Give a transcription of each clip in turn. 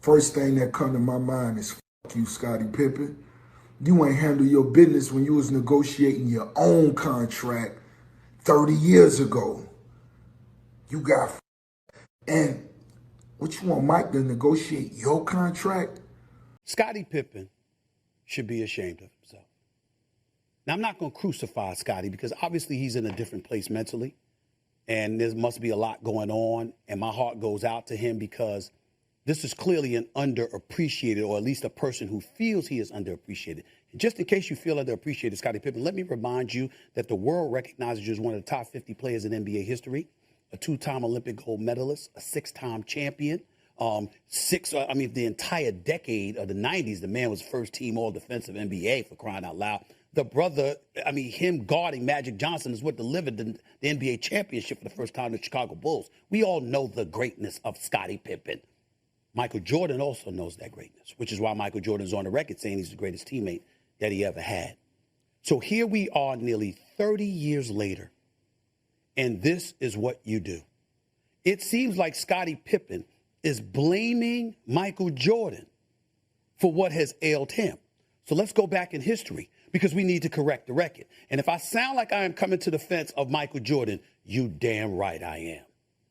First thing that come to my mind is fuck you, Scottie Pippen. You ain't handle your business when you was negotiating your own contract 30 years ago. You got and what you want Mike to negotiate your contract? Scottie Pippen should be ashamed of himself. Now, I'm not going to crucify Scottie because obviously he's in a different place mentally, and there must be a lot going on, and my heart goes out to him because this is clearly an underappreciated, or at least a person who feels he is underappreciated. And just in case you feel underappreciated, Scottie Pippen, let me remind you that the world recognizes you as one of the top 50 players in NBA history, a two-time Olympic gold medalist, a six-time champion. The entire decade of the 90s, the man was first-team all-defensive NBA, for crying out loud. The brother, him guarding Magic Johnson is what delivered the NBA championship for the first time to the Chicago Bulls. We all know the greatness of Scottie Pippen. Michael Jordan also knows that greatness, which is why Michael Jordan is on the record saying he's the greatest teammate that he ever had. So here we are nearly 30 years later, and this is what you do. It seems like Scottie Pippen is blaming Michael Jordan for what has ailed him. So let's go back in history because we need to correct the record. And if I sound like I am coming to the fence of Michael Jordan, you damn right I am.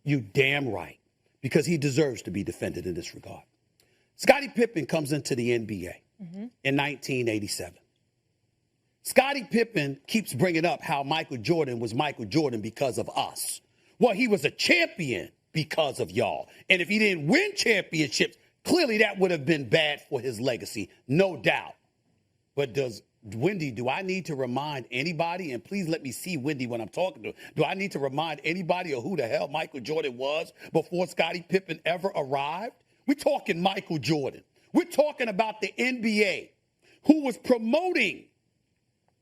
You damn right. Because he deserves to be defended in this regard. Scottie Pippen comes into the NBA in 1987. Scottie Pippen keeps bringing up how Michael Jordan was Michael Jordan because of us. Well, he was a champion because of y'all. And if he didn't win championships, clearly that would have been bad for his legacy, no doubt. But Wendy, do I need to remind anybody, and please let me see Wendy when I'm talking to her, do I need to remind anybody of who the hell Michael Jordan was before Scottie Pippen ever arrived? We're talking Michael Jordan. We're talking about the NBA, who was promoting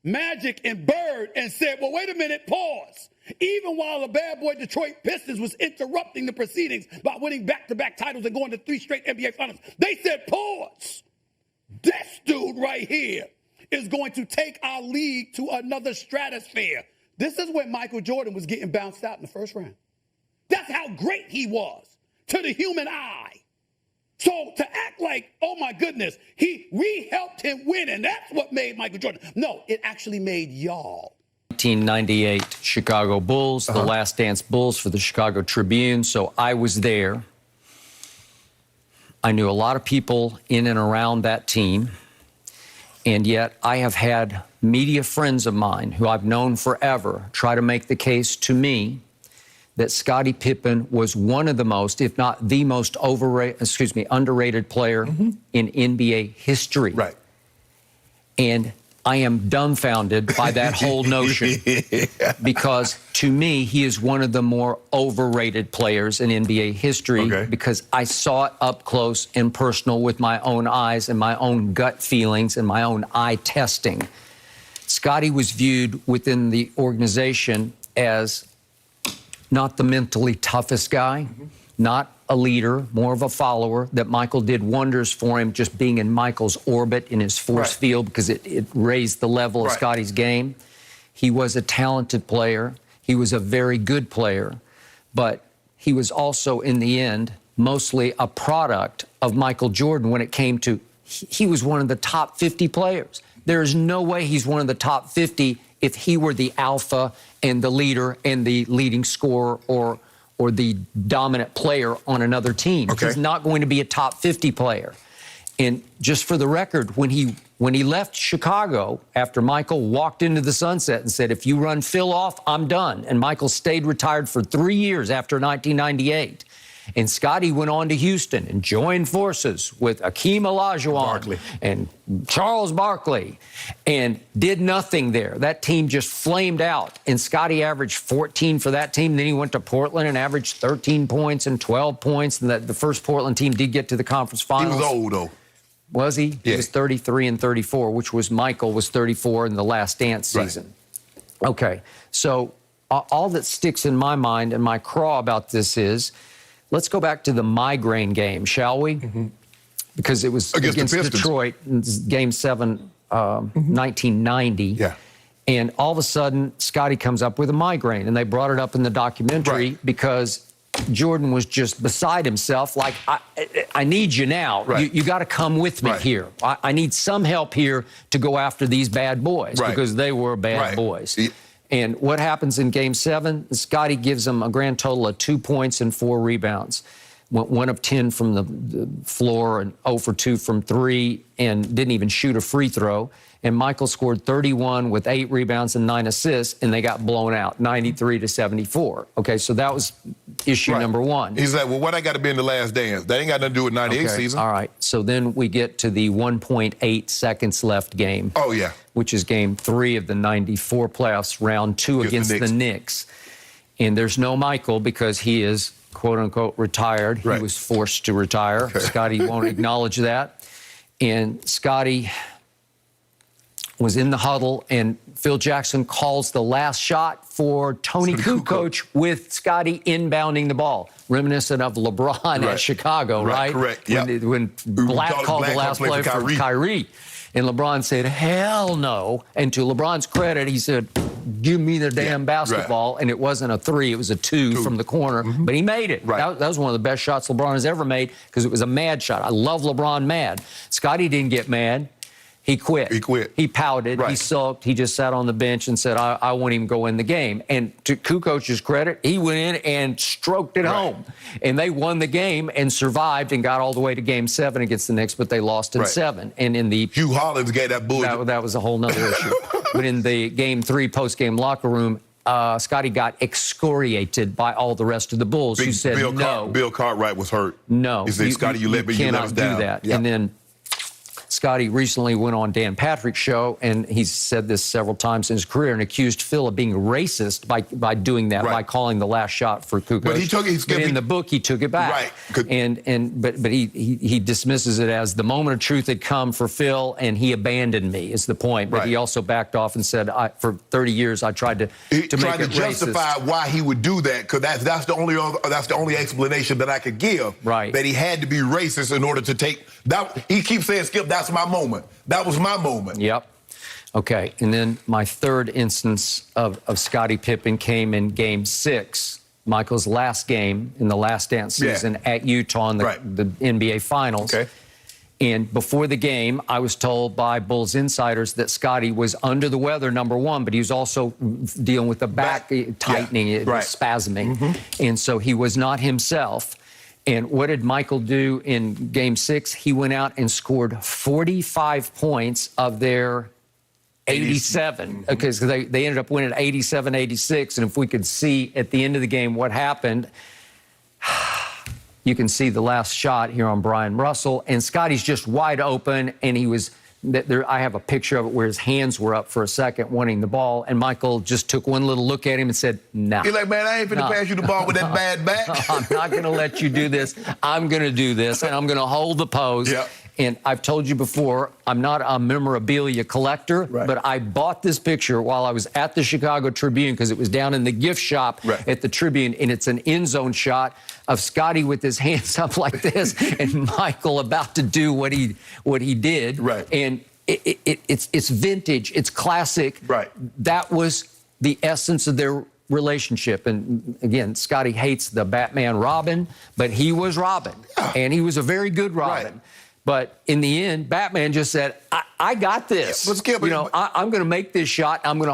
Magic and Bird and said, well, wait a minute, pause. Even while the bad boy Detroit Pistons was interrupting the proceedings by winning back-to-back titles and going to 3 straight NBA finals, they said, pause. This dude right here is going to take our league to another stratosphere. This is when Michael Jordan was getting bounced out in the first round. That's how great he was to the human eye. So to act like, oh my goodness, we helped him win, and that's what made Michael Jordan. No, it actually made y'all. 1998 Chicago Bulls, the Last Dance Bulls for the Chicago Tribune. So I was there. I knew a lot of people in and around that team. And yet I have had media friends of mine who I've known forever try to make the case to me that Scottie Pippen was one of the most, if not the most underrated player in NBA history. Right. And I am dumbfounded by that whole notion because to me, he is one of the more overrated players in NBA history because I saw it up close and personal with my own eyes and my own gut feelings and my own eye testing. Scottie was viewed within the organization as not the mentally toughest guy, not a leader, more of a follower, that Michael did wonders for him just being in Michael's orbit in his force field because it raised the level of Scottie's game. He was a talented player. He was a very good player, but he was also, in the end, mostly a product of Michael Jordan when it came to, he was one of the top 50 players. There is no way he's one of the top 50 if he were the alpha and the leader and the leading scorer or the dominant player on another team. He's not going to be a top 50 player. And just for the record, when he left Chicago after Michael walked into the sunset and said, if you run Phil off, I'm done. And Michael stayed retired for 3 years after 1998. And Scottie went on to Houston and joined forces with Akeem Olajuwon and Charles Barkley and did nothing there. That team just flamed out. And Scottie averaged 14 for that team. Then he went to Portland and averaged 13 points and 12 points. And the first Portland team did get to the conference finals. He was old, though. Was he? Yeah. He was 33 and 34, which was Michael was 34 in the Last Dance season. Okay, so all that sticks in my mind and my craw about this is, let's go back to the migraine game, shall we? Because it was against Detroit, Game 7, 1990. Yeah. And all of a sudden, Scottie comes up with a migraine. And they brought it up in the documentary because Jordan was just beside himself. Like, I need you now. Right. You got to come with me here. I need some help here to go after these bad boys because they were bad boys. And what happens in Game 7? Scottie gives them a grand total of 2 points and 4 rebounds. Went 1 of 10 from the floor and 0 for 2 from 3 and didn't even shoot a free throw. And Michael scored 31 with 8 rebounds and 9 assists, and they got blown out, 93-74. Okay, so that was issue number 1. He's like, well, what I got to be in the last dance? That ain't got nothing to do with 98 season. All right, so then we get to the 1.8 seconds left game. Oh, yeah. Which is Game 3 of the 94 playoffs, round 2 against the Knicks. And there's no Michael because he is, quote-unquote, retired. He was forced to retire. Scottie won't acknowledge that. And Scottie was in the huddle, and Phil Jackson calls the last shot for Tony Kukoc with Scottie inbounding the ball, reminiscent of LeBron at Chicago, right? Correct. When Black called the last play for Kyrie. And LeBron said, hell no. And to LeBron's credit, he said, give me the damn basketball. And it wasn't a 3, it was a 2 from the corner. But he made it. That was one of the best shots LeBron has ever made because it was a mad shot. I love LeBron mad. Scottie didn't get mad. He quit. He pouted. He sulked. He just sat on the bench and said, I won't even go in the game. And to Kukoc's credit, he went in and stroked it home. And they won the game and survived and got all the way to Game 7 against the Knicks, but they lost in 7. And in the Hugh Hollins gave that bull. That was a whole nother issue. But in the Game 3 post-game locker room, Scottie got excoriated by all the rest of the Bulls who said no. Bill Cartwright was hurt. No. He said, Scottie, you let us down. Cannot do that. And then Scottie recently went on Dan Patrick's show, and he's said this several times in his career, and accused Phil of being racist by doing that, by calling the last shot for Kukoc. But he took it. But in the book, he took it back. But he dismisses it as the moment of truth had come for Phil, and he abandoned me. Is the point? But he also backed off and said, for 30 years, I tried to make it justify racist. why he would do that, because that's the only explanation that I could give. That he had to be racist in order to take that. He keeps saying, Skip, that's my moment. That was my moment. Yep. Okay, and then my third instance of Scottie Pippen came in Game 6, Michael's last game in the Last Dance season at Utah in the NBA Finals. And before the game, I was told by Bulls insiders that Scottie was under the weather, number 1, but he was also dealing with the back tightening, spasming. And so he was not himself. And what did Michael do in Game 6? He went out and scored 45 points of their 87, because they ended up winning 87-86. And if we could see at the end of the game what happened, you can see the last shot here on Brian Russell. And Scottie's just wide open, and he was there. I have a picture of it where his hands were up for a second wanting the ball, and Michael just took one little look at him and said, no. He's like, man, I ain't finna pass you the ball with that bad back. I'm not going to let you do this. I'm going to do this, and I'm going to hold the pose. And I've told you before, I'm not a memorabilia collector, but I bought this picture while I was at the Chicago Tribune because it was down in the gift shop at the Tribune, and it's an end zone shot of Scottie with his hands up like this and Michael about to do what he did. And it's vintage, it's classic. That was the essence of their relationship. And again, Scottie hates the Batman Robin, but he was Robin, and he was a very good Robin. But in the end, Batman just said, I got this. I'm going to make this shot. I'm going to